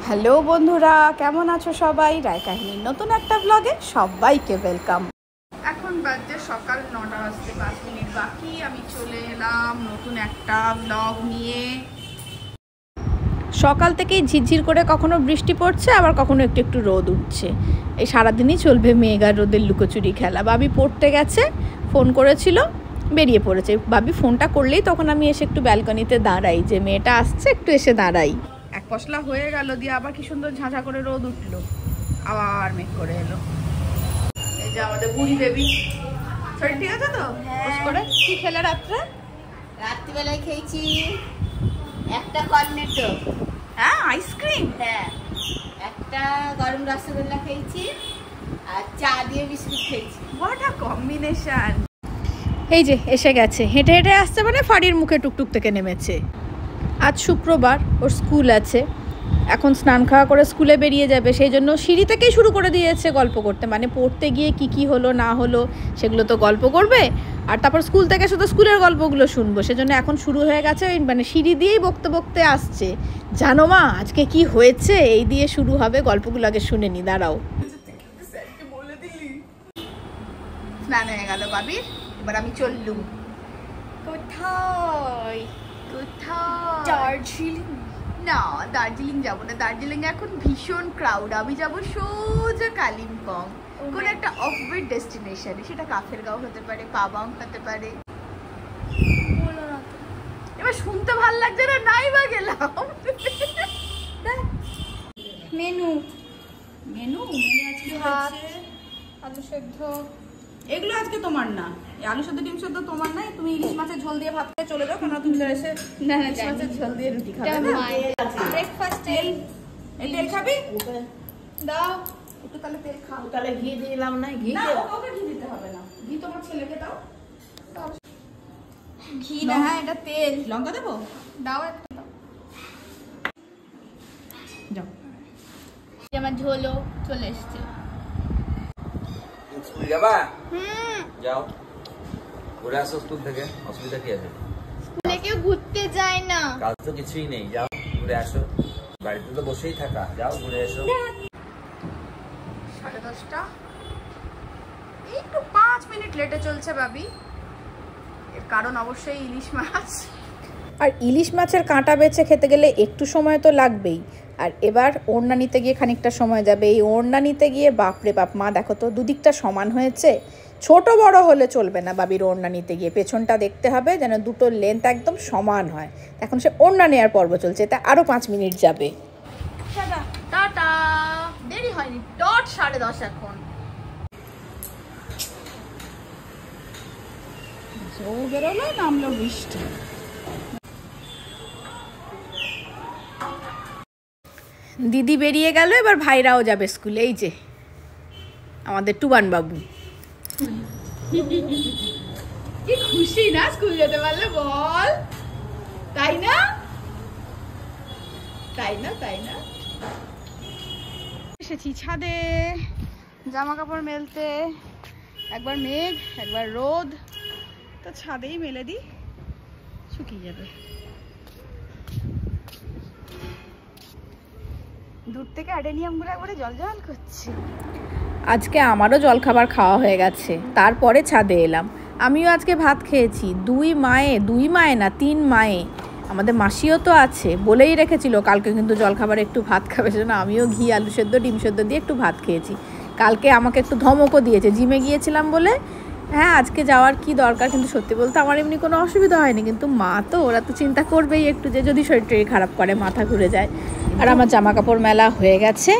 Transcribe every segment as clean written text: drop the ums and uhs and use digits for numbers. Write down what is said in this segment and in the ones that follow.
Hello বন্ধুরা, কেমন আছো সবাই? রায় কাহিনীর নতুন একটা ব্লগে সবাইকে ওয়েলকাম। এখন বাজে সকাল 9টা বাজতে 5 মিনিট বাকি। আমি চলে এলাম নতুন একটা ব্লগ নিয়ে। সকাল থেকেই ঝিরঝির করে কখনো বৃষ্টি পড়ছে, আবার কখনো একটু একটু রোদ উঠছে। এই সারাদিনই চলবে মেঘ আর রোদের লুকোচুরি খেলা। বাবি পড়তে গেছে, ফোন করেছিল, বেরিয়ে পড়েছে। বাবি ফোনটা করলেই তখন আমি এসে একটু ব্যালকনিতে দাঁড়াই, যে মেয়েটা আসছে একটু এসে দাঁড়াই। এক পশলা হয়ে গেল, দিয়ে আবার কি সুন্দর ঝাঁঝা করে রোদ উঠলো, আবার মেঘ করে এলো। এই যে আমাদের বুড়ি দেবী। শরীর ঠিক আছে তো? করে কি খেলে রাত্রিবেলায় খেয়েছি একটা কর্নেটো। হ্যাঁ, আইসক্রিম। হ্যাঁ, একটা গরম রসগোল্লা খেয়েছি আর চা দিয়ে বিস্কুট খেয়েছি। What a combination. এই যে এসে গেছে, হেঁটে হেঁটে আসছে, মানে ফাড়ির মুখে টুকটুক থেকে নেমেছে। আজ শুক্রবার, ওর স্কুল আছে, এখন স্নান খাওয়া করে স্কুলে বেরিয়ে যাবে। সেই জন্য সিঁড়ি থেকেই শুরু করে দিয়েছে গল্প করতে, মানে পড়তে গিয়ে কি হলো না হলো সেগুলো তো গল্প করবে, আর তারপর স্কুল থেকে শুধু স্কুলের গল্পগুলো শুনবো। সেজন্য এখন শুরু হয়ে গেছে, মানে সিঁড়ি দিয়েই বকতে বকতে আসছে। জানো মা আজকে কি হয়েছে, এই দিয়ে শুরু হবে গল্পগুলো। আগে শুনে নি, দাঁড়াও। স্নান হয়ে গেল বাবির, এবার আমি চললুম। কোথায় কোথায়? দার্জিলিং না, দার্জিলিং যাবো না। দার্জিলিং এখন ভীষণ ক্রাউড। আমি যাবো সোজা কালিম্পং, কোন একটা অফবিট ডেস্টিনেশনে। সেটা কাফেরগাঁও হতে পারে, পাবাং হতে পারে। এবার শুনতে ভাল লাগছে না, নাই বা গেলাম। মেনু মেনু মেনু আজকে ভাত, হচ্ছে আলু সেদ্ধ। এগুলো আজকে তোমার না, আলু সেদ্ধ ডিম সেদ্ধ তোমার নাই। তুমি ইলিশ মাছের ঝোল দিয়ে ভাত খেয়ে চলে যাও, কারণ তুমি তো এসে ইলিশ মাছের ঝোল দিয়ে রুটি খাবে না। ব্রেকফাস্টে এই তেল খাবি? দাও একটু তাহলে তেল খাও। তাহলে ঘি দিলাম না, ঘি না, ওকে ঘি দিতে হবে না, ঘি তোমার ছেলেকে দাও। ঘি না, হ্যাঁ এটা তেল। লঙ্কা দেবো? দাও একটা দাও। যাও। আমার ঝোলও চলে এসছে। স্কুল যাবা? যাও, ঘুরে আসো স্কুল থেকে। অসুবিধা কি আছে? স্কুলে কেউ ঘুরতে যায় না। কাজ তো কিছুই নেই, যাও ঘুরে আসো। বাড়িতে তো বসেই থাকা, যাও ঘুরে এসো। 10:30, একটু 5 মিনিট লেটে চলছে বাবি। এর কারণ অবশ্যই ইলিশ মাছ। আর ইলিশ মাছের কাঁটা বেছে খেতে গেলে একটু সময় তো লাগবেই। আর এবার ওড়না নিতে গিয়ে খানিকটা সময় যাবে। এই ওড়না নিতে গিয়ে বাপরে বাপ, মা দেখো তো দুদিকটা সমান হয়েছে। ছোট বড় হলে চলবে না বাবির ওড়না নিতে গিয়ে, পেছনটা দেখতে হবে যেন দুটোর লেন্থ একদম সমান হয়। এখন সে ওড়না নেওয়ার পর্ব চলছে, এটা আরও 5 মিনিট যাবে। টাটা, দেরি হয়নি, ডট 10:30 এখন। ও বেরোলো, নামলো বৃষ্টি। দিদি বেরিয়ে গেল, এবার ভাইরাও যাবে স্কুলে। এই যে আমাদের টুবান বাবু, কি খুশি না স্কুল যেতে পারলে, বল? তাই না, তাই না, তাই না? এসেছি ছাদে জামা কাপড় মেলতে। একবার মেঘ একবার রোদ, তো ছাদেই মেলে দিই, শুকিয়ে যাবে। দূর থেকে অ্যাডেনিয়ামগুলো একবারে জল জল করছে। আজকে আমারও জলখাবার খাওয়া হয়ে গেছে, তারপরে ছাদে এলাম। আমিও আজকে ভাত খেয়েছি, দুই মায়ে না 3 মায়ে। আমাদের মাসিও তো আছে, বলেই রেখেছিল কালকে কিন্তু জলখাবারে একটু ভাত খাবে। সেজন্য আমিও ঘি আলু সেদ্ধ ডিম সেদ্ধ দিয়ে একটু ভাত খেয়েছি। কালকে আমাকে একটু ধমকও দিয়েছে, জিমে গিয়েছিলাম বলে। হ্যাঁ, আজকে যাওয়ার কি দরকার, কিন্তু সত্যি বলতে আমার এমনি কোনো অসুবিধা হয়নি। কিন্তু মা তো, ওরা তো চিন্তা করবেই একটু, যে যদি শরীর টরীর খারাপ করে, মাথা ঘুরে যায়। আর আমার জামা কাপড় মেলা হয়ে গেছে,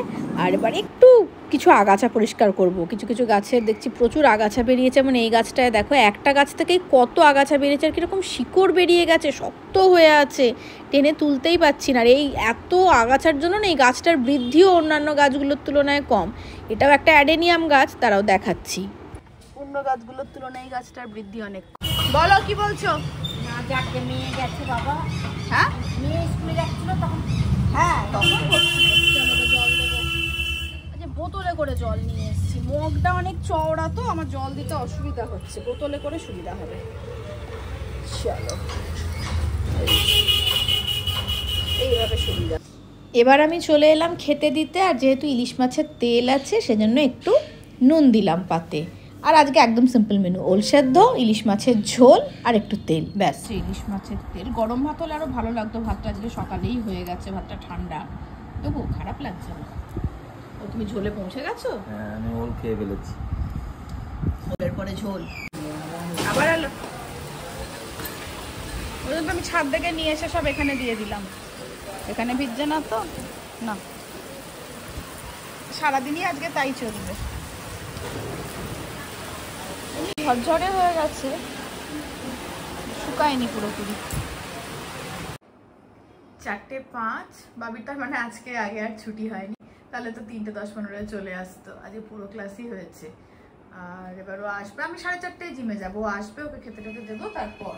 আর এবার একটু কিছু আগাছা পরিষ্কার করব। কিছু কিছু গাছের দেখছি প্রচুর আগাছা বেরিয়েছে। মানে এই গাছটায় দেখো, একটা গাছ থেকেই কত আগাছা বেরিয়েছে, আর কীরকম শিকড় বেরিয়ে গেছে, শক্ত হয়ে আছে, টেনে তুলতেই পারছি না। আর এই এত আগাছার জন্য না এই গাছটার বৃদ্ধিও অন্যান্য গাছগুলোর তুলনায় কম। এটাও একটা অ্যাডেনিয়াম গাছ, তারাও দেখাচ্ছি। অন্য গাছগুলোর তুলনায় এই গাছটার বৃদ্ধি অনেক। বলো কি বলছো? না, যাকে মেয়ে গেছে বাবা। হ্যাঁ, মেয়ে স্কুলে যাচ্ছিল তখন। হ্যাঁ, তখন জল দেবো। আচ্ছা, বোতলে করে জল নিয়ে এসেছি। মগটা অনেক চওড়া তো, আমার জল দিতে অসুবিধা হচ্ছে, বোতলে করে সুবিধা হবে। চলো, এইভাবে সুবিধা। এবার আমি চলে এলাম খেতে দিতে, আর যেহেতু ইলিশ মাছের তেল আছে সেজন্য একটু নুন দিলাম পাতে। আর আজকে একদম সিম্পল মেনু, ওল সেদ্ধ, ইলিশ মাছের ঝোল আর একটু তেল, ব্যাস। ইলিশ মাছের তেল, গরম ভাত হলে আরও ভালো লাগতো, ভাতটা আজকে সকালেই হয়ে গেছে, ভাতটা ঠান্ডা, তবু খারাপ লাগছে না। ও তুমি ঝোলে পৌঁছে গেছো? হ্যাঁ, আমি ওল খেয়ে ফেলেছি। ওলের পরে ঝোল আবার এলো। আমি ছাদ থেকে নিয়ে এসে সব এখানে দিয়ে দিলাম, এখানে ভিজছে না তো, না সারাদিনই আজকে তাই চলবে। ঝরঝরে হয়ে গেছে, শুকায়নি পুরোপুরি। 4:05, বাবির তার মানে আজকে আগে আর ছুটি হয়নি, তাহলে তো 3:10-15 চলে আসতো, আজকে পুরো ক্লাসই হয়েছে। আর এবার ও আসবে, আমি 4:30টায় জিমে যাবো, ও আসবে, ওকে খেতে টেতে দেবো। তারপর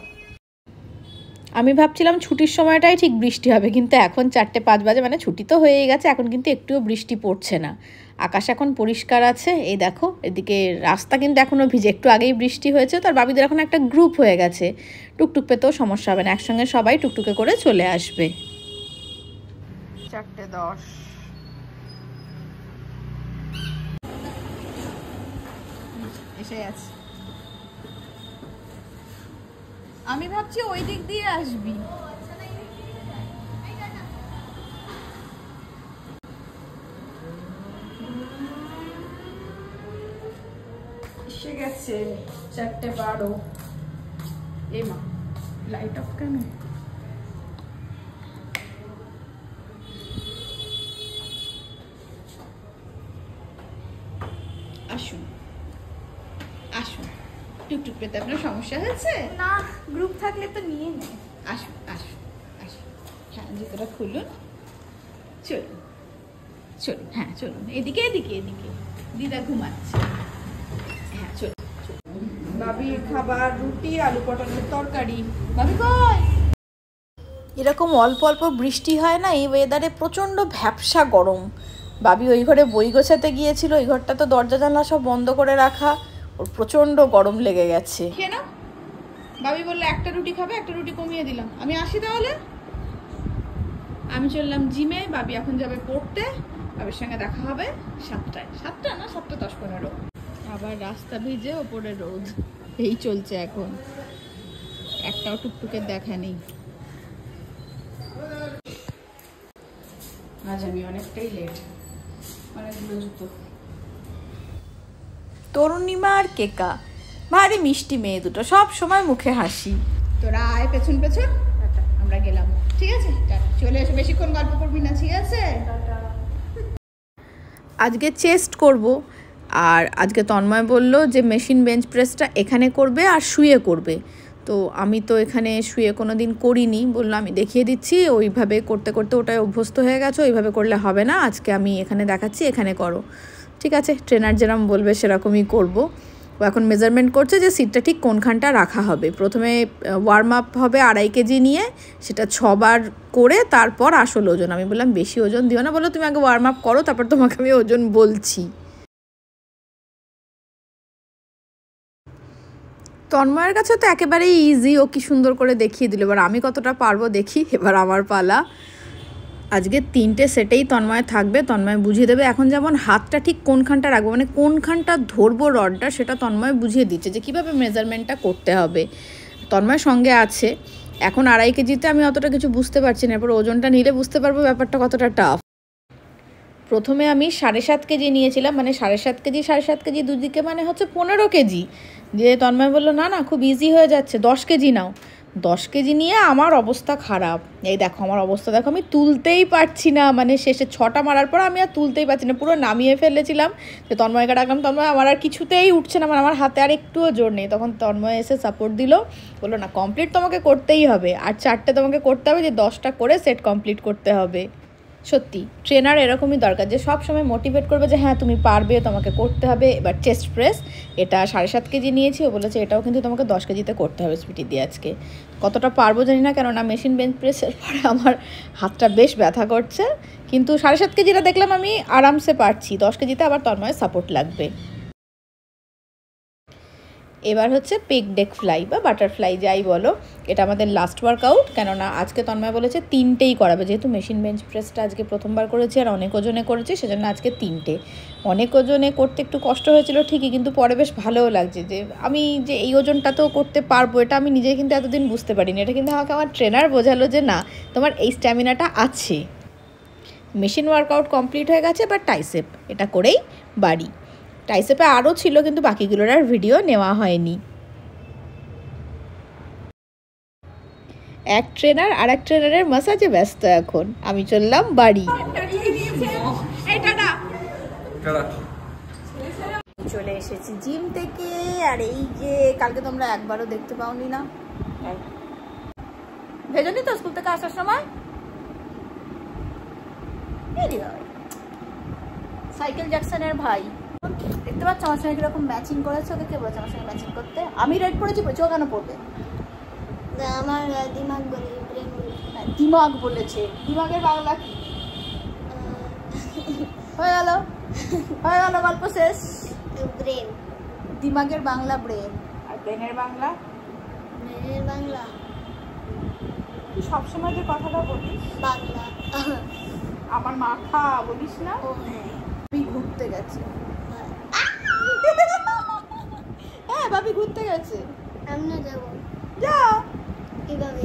আমি ভাবছিলাম ছুটির সময়টাই ঠিক বৃষ্টি হবে, কিন্তু এখন 4:05 বাজে, মানে ছুটি তো হয়েই গেছে, এখন কিন্তু একটুও বৃষ্টি পড়ছে না, আকাশ এখন পরিষ্কার আছে। এই দেখো এদিকে রাস্তা কিন্তু এখনও ভিজে, একটু আগেই বৃষ্টি হয়েছে। তার বাবিদের এখন একটা গ্রুপ হয়ে গেছে, টুকটুক পেতেও সমস্যা হবে না, একসঙ্গে সবাই টুকটুকে করে চলে আসবে। 4:10 এসে আছে। আমি ভাবছি ওই দিক দিয়ে আসবি। এসে গেছে 4:12। এ মা, লাইট অফ কেন? আসুন আসুন, টুকটুক পেতে আপনার সমস্যা হয়েছে? না, গ্রুপ থাকলে তো নিয়ে নে। আসুন আসুন আসুন, হ্যাঁ জুতোটা খুলুন, চলুন চলুন, হ্যাঁ চলুন, এদিকে এদিকে এদিকে, দিদা ঘুমাচ্ছে, হ্যাঁ চলুন। বাবির খাবার রুটি, আলু পটলের তরকারি। বাবি কই? এরকম অল্প অল্প বৃষ্টি হয় না, এই ওয়েদারে প্রচণ্ড ভ্যাপসা গরম। বাবি ওই ঘরে বই গোছাতে গিয়েছিল, ওই ঘরটা তো দরজা জানলা সব বন্ধ করে রাখা, ওর প্রচণ্ড গরম লেগে গেছে। খেয়ে নাও। বাবি বললো একটা রুটি খাবে, একটা রুটি কমিয়ে দিলাম। আমি আসি তাহলে। আমি চললাম জিমে, বাবি এখন যাবে পড়তে, বাবির সঙ্গে দেখা হবে 7টায়। 7টা না, 7:10-15। আবার রাস্তা ভিজে, ওপরে রোদ, এই চলছে এখন, একটাও টুকটুকের দেখা নেই। আজ আমি অনেকটাই লেট, অনেকগুলো জুতো। তরুণিমা আর কেকা ভারী মিষ্টি মেয়ে দুটো, সব সময় মুখে হাসি। তোরা আয় পেছন পেছন, আমরা গেলাম, ঠিক আছে? চলে এসে বেশিক্ষণ গল্প করবি না, ঠিক আছে? আজকে চেস্ট করব, আর আজকে তন্ময় বলল যে মেশিন বেঞ্চ প্রেসটা এখানে করবে আর শুয়ে করবে। তো আমি তো এখানে শুয়ে কোনো দিন করিনি, বললাম আমি দেখিয়ে দিচ্ছি, ওইভাবে করতে করতে ওটাই অভ্যস্ত হয়ে গেছে, ওইভাবে করলে হবে না, আজকে আমি এখানে দেখাচ্ছি, এখানে করো। ঠিক আছে, ট্রেনার যেরকম বলবে সেরকমই করব। ও এখন মেজারমেন্ট করছে যে সিটটা ঠিক কোনখানটা রাখা হবে। প্রথমে ওয়ার্ম আপ হবে 2.5 কেজি নিয়ে, সেটা 6 বার করে তারপর আসল ওজন। আমি বললাম বেশি ওজন দিও না, বলো তুমি আগে ওয়ার্ম আপ করো, তারপর তোমাকে আমি ওজন বলছি। তন্ময়ের কাছে তো একেবারেই ইজি, ও কি সুন্দর করে দেখিয়ে দিল। এবার আমি কতটা পারবো দেখি, এবার আমার পালা। আজকে 3টে সেটেই তন্ময় থাকবে, তন্ময় বুঝিয়ে দেবে। এখন যেমন হাতটা ঠিক কোনখানটা রাখবো, মানে কোনখানটা ধরবো রডটা, সেটা তন্ময় বুঝিয়ে দিচ্ছে যে কীভাবে মেজারমেন্টটা করতে হবে। তন্ময় সঙ্গে আছে। এখন 2.5 কেজিতে আমি অতটা কিছু বুঝতে পারছি না, এরপর ওজনটা নিলে বুঝতে পারবো ব্যাপারটা কতটা টাফ। প্রথমে আমি 7.5 কেজি নিয়েছিলাম, মানে 7.5 কেজি 7.5 কেজি দুদিকে মানে হচ্ছে 15 কেজি। যে তন্ময় বললো না না খুব ইজি হয়ে যাচ্ছে, 10 কেজি নাও। 10 কেজি নিয়ে আমার অবস্থা খারাপ। এই দেখো আমার অবস্থা দেখো, আমি তুলতেই পারছি না, মানে শেষে 6টা মারার পর আমি আর তুলতেই পারছি না, পুরো নামিয়ে ফেলেছিলাম। যে তন্ময়কে ডাকলাম, তন্ময় আমার আর কিছুতেই উঠছে না, মানে আমার হাতে আর একটুও জোর নেই। তখন তন্ময় এসে সাপোর্ট দিল, বললো না কমপ্লিট তোমাকে করতেই হবে, আর 4টে তোমাকে করতে হবে, যে 10টা করে সেট কমপ্লিট করতে হবে। সত্যি ট্রেনার এরকমই দরকার, যে সব সময় মোটিভেট করবে যে হ্যাঁ তুমি পারবে, তোমাকে করতে হবে। এবার চেস্ট প্রেস, এটা 7.5 কেজি নিয়েছি, ও বলেছে এটাও কিন্তু তোমাকে 10 কেজিতে করতে হবে স্পিটি দিয়ে। আজকে কতটা পারবো জানি না, কেননা মেশিন বেঞ্চ প্রেসের পরে আমার হাতটা বেশ ব্যথা করছে, কিন্তু 7.5 কেজিটা দেখলাম আমি আরামসে পারছি। 10 কেজিতে আবার তন্ময়ের সাপোর্ট লাগবে। এবার হচ্ছে পেক ডেক ফ্লাই বা বাটারফ্লাই যাই বলো, এটা আমাদের লাস্ট ওয়ার্কআউট। কেননা আজকে তন্ময় বলেছে 3টেই করাবে, যেহেতু মেশিন বেঞ্চ প্রেসটা আজকে প্রথমবার করেছি আর অনেক ওজনে করেছি, সেজন্য আজকে 3টে। অনেক ওজনে করতে একটু কষ্ট হয়েছিল ঠিকই, কিন্তু পরে বেশ ভালোও লাগছে যে আমি যে এই ওজনটা তো করতে পারবো, এটা আমি নিজে কিন্তু এতদিন বুঝতে পারিনি। এটা কিন্তু আমাকে আমার ট্রেনার বোঝালো যে না, তোমার এই স্ট্যামিনাটা আছে। মেশিন ওয়ার্কআউট কমপ্লিট হয়ে গেছে, বাট টাইসেপ এটা করেই বাড়ি। টাইসেপে আরও ছিল, কিন্তু বাকিগুলোর আর ভিডিও নেওয়া হয়নি। এক ট্রেনার আর এক ট্রেনারের মাসাজে ব্যস্ত এখন, আমি চললাম বাড়ি। চলে এসেছি জিম থেকে, আর এই যে কালকে তোমরা একবারও দেখতে পাওনি না, ভেজনি তো স্কুল থেকে আসার সময় সাইকেল জ্যাকসনের ভাই, দেখতে পাচ্ছ আমার সঙ্গে কিরকম ম্যাচিং করেছে। ওকে কে বলেছে আমার সঙ্গে ম্যাচিং করতে? আমি রেড পড়েছি, চোখ কেন পড়বে? আমার দিমাগ বলে, দিমাগ বলেছে। দিমাগের বাংলা কি? হয়ে গেল গল্প শেষ। ব্রেন। দিমাগের বাংলা ব্রেন, আর ব্রেনের বাংলা? ব্রেনের বাংলা তুই সবসময় যে কথাটা বলিস বাংলা, আমার মাথা বলিস না। ও হ্যাঁ, তুই ঘুরতে গেছে। হ্যাঁ ভাবি ঘুরতে গেছে। আমরা যাবো। যা, কিভাবে?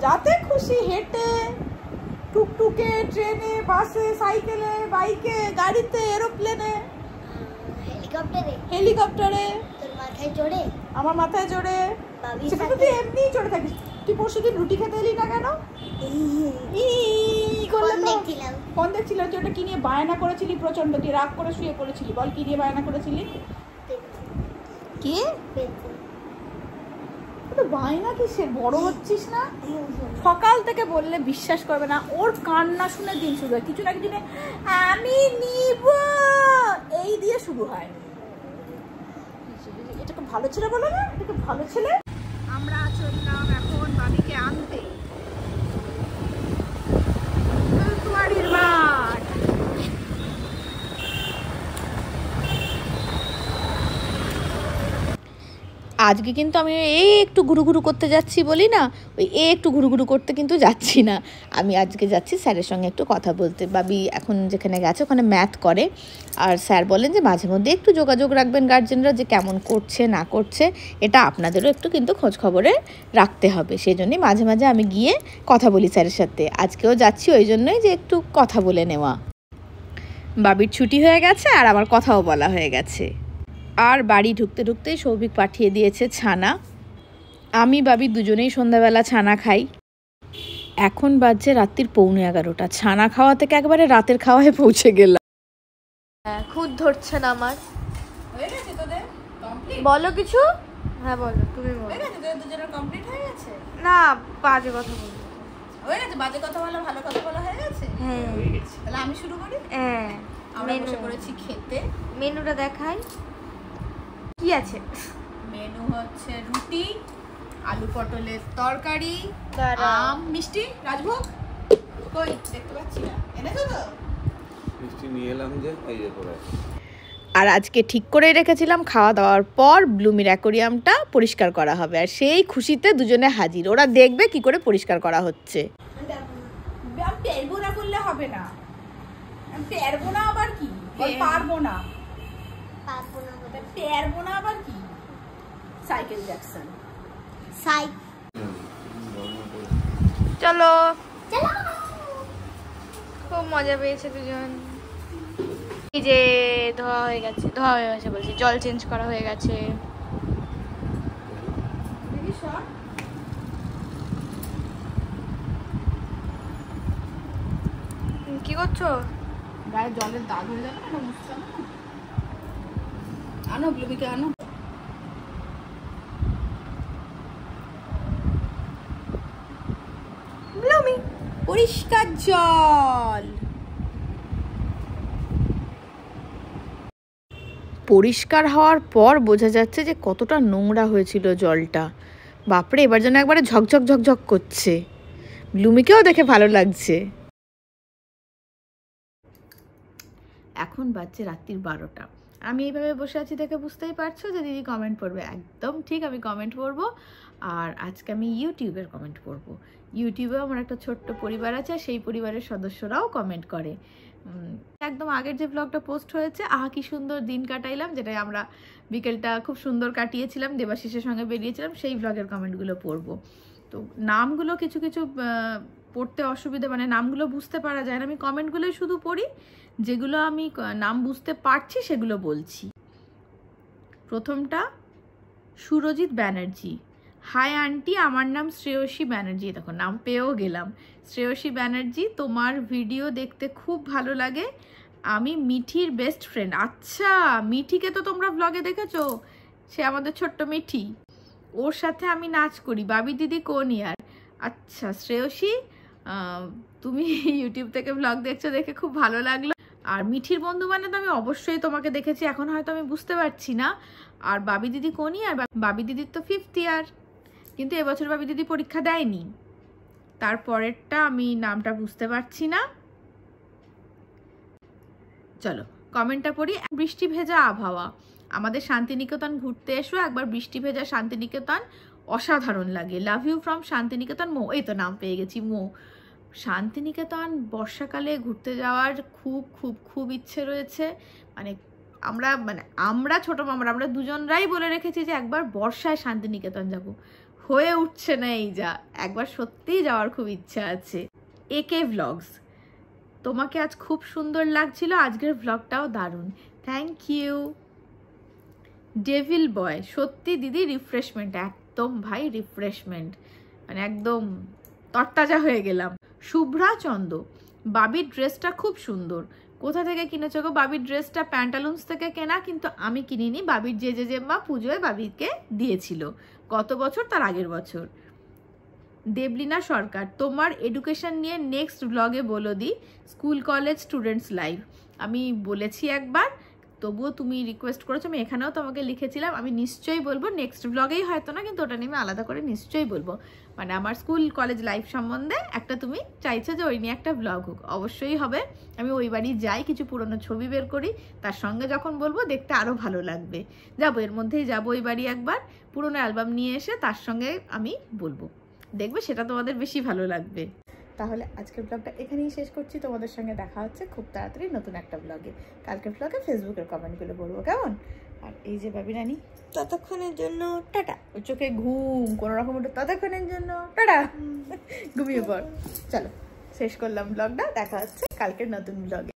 যাতে খুশি, হেঁটে, টুকটুকে, ট্রেনে, বাসে, সাইকেলে, বাইকে, গাড়িতে, এরোপ্লেনে, হেলিকপ্টারে। হেলিকপ্টারে। তোর মাথায় চড়ে? আমার মাথায় চড়ে। বাবির সেটা তো সাথে? তুই এমনিই চড়ে থাকিস। তুই পরশুদিন রুটি খেতে এলি না কেন? ফোন দেখছিলাম। ফোন দেখছিল যে ওটা কি নিয়ে বায়না করেছিলি প্রচন্ড, তুই রাগ করে শুয়ে পড়েছিলি। বল কি নিয়ে বায়না করেছিলি? কি বায়না? কিসের? বড় হচ্ছিস না? সকাল থেকে বললে বিশ্বাস করবে না, ওর কান্না শুনে দিন শুরু হয়। কিছু না কিছু আমি নিব এই দিয়ে শুরু হয়। এটা খুব ভালো ছেলে বলো না, এটা খুব ভালো ছেলে। আমরা চললাম এখন বাবিকে আনতে বাড়ির মাঠ। আজকে কিন্তু আমি একটু ঘুরু করতে যাচ্ছি বলি না, ওই একটু ঘুরু করতে কিন্তু যাচ্ছি না। আমি আজকে যাচ্ছি স্যারের সঙ্গে একটু কথা বলতে। বাবি এখন যেখানে গেছে ওখানে ম্যাথ করে, আর স্যার বলেন যে মাঝে মধ্যে একটু যোগাযোগ রাখবেন গার্জেনরা, যে কেমন করছে না করছে, এটা আপনাদেরও একটু কিন্তু খোঁজ খবরে রাখতে হবে। সেই জন্যই মাঝে মাঝে আমি গিয়ে কথা বলি স্যারের সাথে। আজকেও যাচ্ছি ওই জন্যই যে একটু কথা বলে নেওয়া। বাবির ছুটি হয়ে গেছে আর আমার কথাও বলা হয়ে গেছে। আর বাড়ি ঢুকতে ঢুকতেই সৌভিক পাঠিয়ে দিয়েছে ছানা। আমি বাবি দুজনেই সন্ধ্যাবেলা ছানা খাই। এখন বাজছে রাত্রির 11:15। ছানা খাওয়া থেকে একবারে রাতের খাওয়ায় পৌঁছে গেলাম। খুদ ধরছে না আমার। হয়ে গেছে তোদের কমপ্লিট? বলো কিছু। হ্যাঁ বলো, তুমি বলো। হয়ে গেছে তোদের দুজনের কমপ্লিট হয়ে গেছে? না, বাজে কথা বলো। হয়ে গেছে? বাজে কথা বলা ভালো কথা বলা হয়ে গেছে? হ্যাঁ। তাহলে আমি শুরু করি। হ্যাঁ, আমরা বসে পড়েছি খেতে। মেনুটা দেখাই কি আছে। মেনু হচ্ছে রুটি, আলু পটলের তরকারি, আম, মিষ্টি, রাজভোগ। কই দেখতে পাচ্ছি না, এনেছো তো? মিষ্টি নিয়ে এলাম যে, এই যে পড়ে। আর আজকে ঠিক করে রেখেছিলাম খাওয়া দাওয়ার পর ব্লুমির অ্যাকোরিয়ামটা পরিষ্কার করা হবে, আর সেই খুশিতে দুজনে হাজির। ওরা দেখবে কি করে পরিষ্কার করা হচ্ছে। পারবো না বললে হবে না, পারবো না আবার কি? পারবো না, পারবো না বলে। পারবো না আবার কি? Cycle Jackson. চলো খুব মজা পেয়েছে দুজন। এই যে ধোয়া হয়ে গেছে বলছি, জল চেঞ্জ করা হয়ে গেছে। কি করছো? গায়ে জলের দাগ হয়ে যাবে না, মুছতে হবে না। আনো ব্লুমিকে আনো। ব্লুমি পরিষ্কার জল। পরিষ্কার হওয়ার পর বোঝা যাচ্ছে যে কতটা নোংরা হয়েছিল জলটা। বাপরে, এবার যেন একবারে ঝকঝক করছে। ব্লুমিকেও দেখে ভালো লাগছে। এখন বাজছে রাত্রির 12টা। আমি এইভাবে বসে আছি দেখে বুঝতেই পারছো যে দিদি কমেন্ট পড়বে। একদম ঠিক, আমি কমেন্ট পড়বো। আর আজকে আমি ইউটিউবের কমেন্ট পড়বো। ইউটিউবেও আমার একটা ছোট্ট পরিবার আছে, সেই পরিবারের সদস্যরাও কমেন্ট করে। একদম আগের যে ব্লগটা পোস্ট হয়েছে, আহা কি সুন্দর দিন কাটাইলাম, যেটা আমরা বিকেলটা খুব সুন্দর কাটিয়েছিলাম, দেবাশিসের সঙ্গে বেরিয়েছিলাম, সেই ব্লগের কমেন্টগুলো পড়বো। তো নামগুলো কিছু কিছু পড়তে অসুবিধা, মানে নামগুলো বুঝতে পারা যায় না, আমি কমেন্টগুলোই শুধু পড়ি, যেগুলো আমি নাম বুঝতে পারছি সেগুলো বলছি। প্রথমটা সুরজিৎ ব্যানার্জি, হাই আন্টি, আমার নাম শ্রেয়সী ব্যানার্জি। দেখো নাম পেয়েও গেলাম। শ্রেয়সী ব্যানার্জি, তোমার ভিডিও দেখতে খুব ভালো লাগে, আমি মিঠির বেস্ট ফ্রেন্ড। আচ্ছা, মিঠিকে তো তোমরা ব্লগে দেখেছো, সে আমাদের ছোট্ট মিঠি, ওর সাথে আমি নাচ করি। বাবি দিদি কোন ইয়ার? আচ্ছা শ্রেয়সী, তুমি ইউটিউব থেকে ব্লগ দেখছো দেখে খুব ভালো লাগলো। আর মিঠির বন্ধু মানে তো আমি অবশ্যই তোমাকে দেখেছি, এখন হয়তো আমি বুঝতে পারছি না। আর বাবি দিদি কোন ইয়ার? বাবি দিদির তো 5th ইয়ার, কিন্তু এবছর বাবি দিদি পরীক্ষা দেয়নি। তারপরেরটা আমি নামটা বুঝতে পারছি না। চলো কমেন্টটা পড়ি। বৃষ্টি ভেজা আবহাওয়া, আমাদের শান্তিনিকেতন ঘুরতে এসো একবার, বৃষ্টি ভেজা শান্তিনিকেতন অসাধারণ লাগে, লাভ ইউ ফ্রম শান্তিনিকেতন মো। এই তো নাম পেয়ে গেছি, মো। শান্তিনিকেতন বর্ষাকালে ঘুরতে যাওয়ার খুব খুব খুব ইচ্ছে রয়েছে। মানে আমরা ছোট মামারা, আমরা দুজনরাই বলে রেখেছি যে একবার বর্ষায় শান্তিনিকেতন যাব, হয়ে উঠছে না এই যা, একবার সত্যিই যাওয়ার খুব ইচ্ছা আছে। একে ভ্লগস, তোমাকে আজ খুব সুন্দর লাগছিল, আজকের ভ্লগটাও দারুণ, থ্যাংক ইউ। ডেভিল বয়, সত্যি দিদি রিফ্রেশমেন্ট, একদম ভাই রিফ্রেশমেন্ট, মানে একদম তরতাজা হয়ে গেলাম। শুভ্রা চন্দ, বাবির ড্রেসটা খুব সুন্দর, কোথা থেকে কিনেছো গো? বাবির ড্রেসটা প্যান্টালুন্স থেকে কেনা, কিন্তু আমি কিনিনি, বাবির যে মা পুজোয় বাবিকে দিয়েছিল গত বছর, তার আগের বছর। দেবলিনা সরকার, তোমার এডুকেশন নিয়ে নেক্সট ব্লগে বলো দি, স্কুল কলেজ স্টুডেন্টস লাইভ। আমি বলেছি একবার, তবুও তুমি রিকোয়েস্ট করেছো, আমি এখানেও তোমাকে লিখেছিলাম, আমি নিশ্চয়ই বলবো, নেক্সট ব্লগেই হয়তো না, কিন্তু ওটা নিয়ে আমি আলাদা করে নিশ্চয়ই বলবো। মানে আমার স্কুল কলেজ লাইফ সম্বন্ধে একটা তুমি চাইছো যে ওই নিয়ে একটা ব্লগ হোক, অবশ্যই হবে। আমি ওই বাড়ি যাই, কিছু পুরনো ছবি বের করি, তার সঙ্গে যখন বলবো দেখতে আরও ভালো লাগবে। যাবো, এর মধ্যেই যাবো ওই বাড়ি একবার, পুরনো অ্যালবাম নিয়ে এসে তার সঙ্গে আমি বলবো, দেখবে সেটা তোমাদের বেশি ভালো লাগবে। তাহলে আজকের ব্লগটা এখানেই শেষ করছি, তোমাদের সঙ্গে দেখা হচ্ছে খুব তাড়াতাড়ি নতুন একটা ব্লগে। কালকের ব্লগে ফেসবুকের কমেন্টগুলো বলবো, কেমন? আর এই যে বাবি রানী, ততক্ষণের জন্য টাটা। ওর চোখে ঘুম কোনো রকম, ততক্ষণের জন্য টাটা, ঘুমিয়ে পড়। চলো শেষ করলাম ব্লগটা, দেখা হচ্ছে কালকের নতুন ব্লগে।